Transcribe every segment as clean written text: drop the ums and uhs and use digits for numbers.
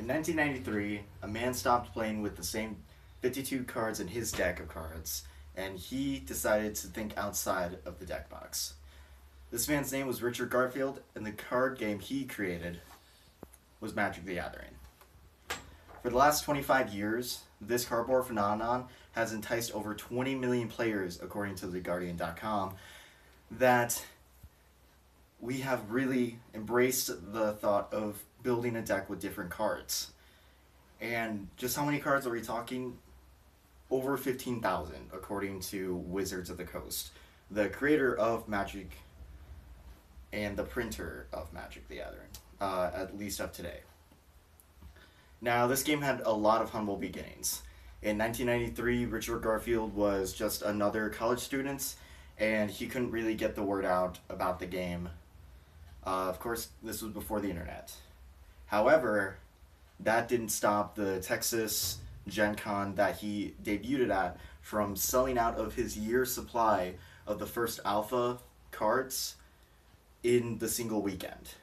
In 1993, a man stopped playing with the same 52 cards in his deck of cards, and he decided to think outside of the deck box. This man's name was Richard Garfield, and the card game he created was Magic the Gathering. For the last 25 years, this cardboard phenomenon has enticed over 20 million players, according to TheGuardian.com, that we have really embraced the thought of building a deck with different cards. And just how many cards are we talking? Over 15,000, according to Wizards of the Coast, the creator of Magic and the printer of Magic the Gathering, at least up today. Now, this game had a lot of humble beginnings. In 1993, Richard Garfield was just another college student, and he couldn't really get the word out about the game. Of course, this was before the internet. However, that didn't stop the Texas Gen Con that he debuted at from selling out of his year's supply of the first alpha cards in the single weekend.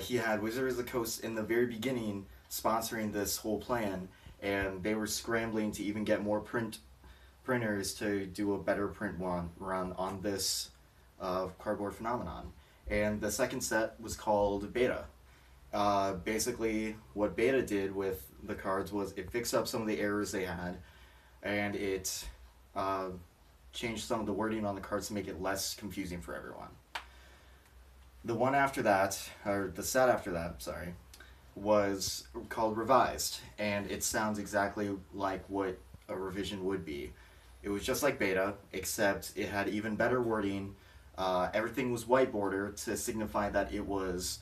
He had Wizards of the Coast in the very beginning sponsoring this whole plan, and they were scrambling to even get more printers to do a better print run on this cardboard phenomenon. And the second set was called Beta. Basically, what Beta did with the cards was it fixed up some of the errors they had, and it changed some of the wording on the cards to make it less confusing for everyone. The one after that, or the set after that, sorry, was called Revised, and it sounds exactly like what a revision would be. It was just like Beta, except it had even better wording. Everything was white border to signify that it was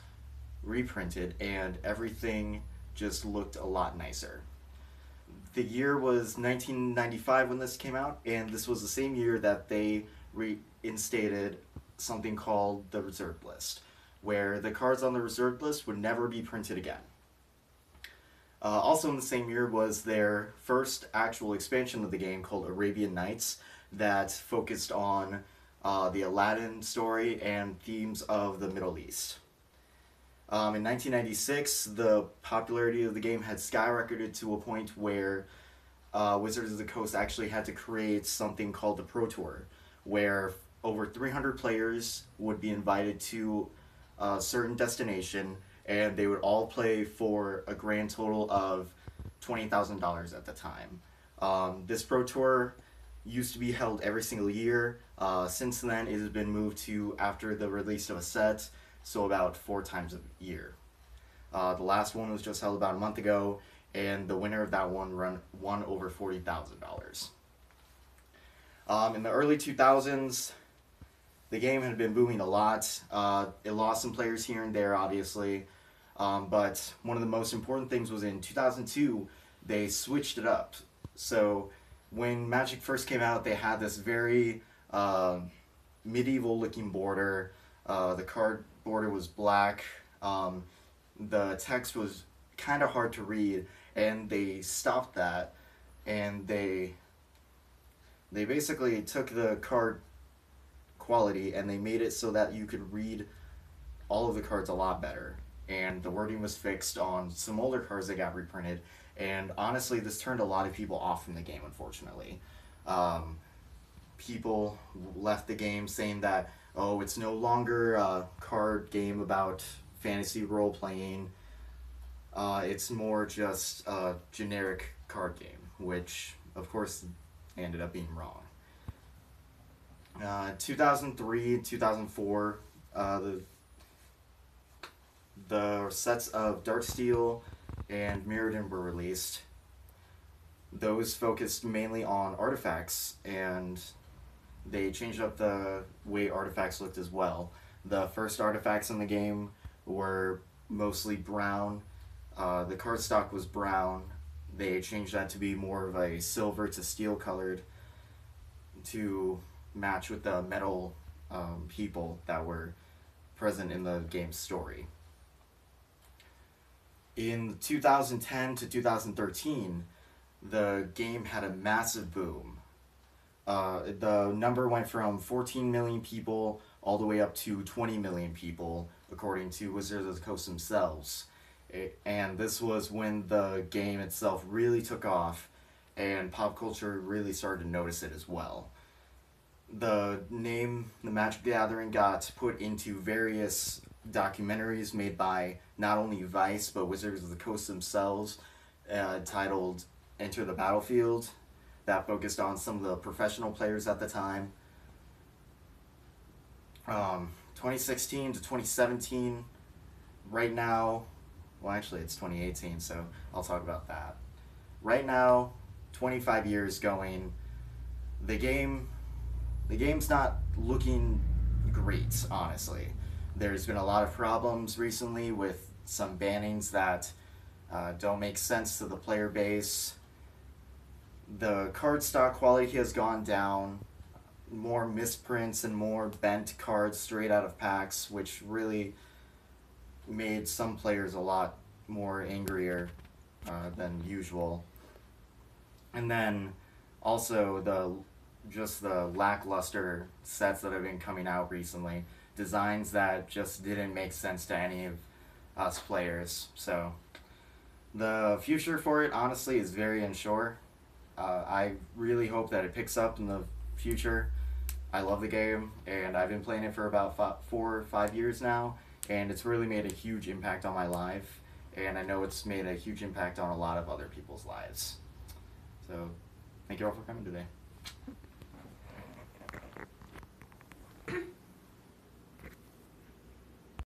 reprinted, and everything just looked a lot nicer. The year was 1995 when this came out, and this was the same year that they reinstated something called the reserved list, where the cards on the reserved list would never be printed again. Also in the same year was their first actual expansion of the game called Arabian Nights that focused on the Aladdin story and themes of the Middle East. In 1996, the popularity of the game had skyrocketed to a point where Wizards of the Coast actually had to create something called the Pro Tour, where over 300 players would be invited to a certain destination, and they would all play for a grand total of $20,000 at the time. This Pro Tour used to be held every single year. Since then, it has been moved to after the release of a set, so about 4 times a year. The last one was just held about a month ago, and the winner of that one won over $40,000. In the early 2000s, the game had been booming a lot. It lost some players here and there, obviously, but one of the most important things was in 2002, they switched it up. So when Magic first came out, they had this very medieval-looking border. The card border was black. The text was kind of hard to read, and they stopped that, and they basically took the card quality and they made it so that you could read all of the cards a lot better, and the wording was fixed on some older cards that got reprinted, and honestly this turned a lot of people off from the game, unfortunately. People left the game saying that, oh, it's no longer a card game about fantasy role-playing, it's more just a generic card game, which of course ended up being wrong. 2003 and 2004, the sets of Darksteel and Mirrodin were released. Those focused mainly on artifacts, and they changed up the way artifacts looked as well. The first artifacts in the game were mostly brown. The cardstock was brown. They changed that to be more of a silver to steel colored to match with the metal people that were present in the game's story. In 2010 to 2013, the game had a massive boom. The number went from 14 million people all the way up to 20 million people, according to Wizards of the Coast themselves. And this was when the game itself really took off, and pop culture really started to notice it as well. The name, the Magic the Gathering, got put into various documentaries made by not only Vice but Wizards of the Coast themselves, titled Enter the Battlefield, that focused on some of the professional players at the time. 2016 to 2017, right now, well, actually, it's 2018, so I'll talk about that. Right now, 25 years going, the game, the game's not looking great, honestly. There's been a lot of problems recently with some bannings that don't make sense to the player base. The card stock quality has gone down, more misprints and more bent cards straight out of packs, which really made some players a lot more angrier than usual. And then also the lackluster sets that have been coming out recently, designs that just didn't make sense to any of us players. So the future for it honestly is very unsure. I really hope that it picks up in the future. I love the game, and I've been playing it for about 4 or 5 years now, and it's really made a huge impact on my life, and I know it's made a huge impact on a lot of other people's lives. So, thank you all for coming today.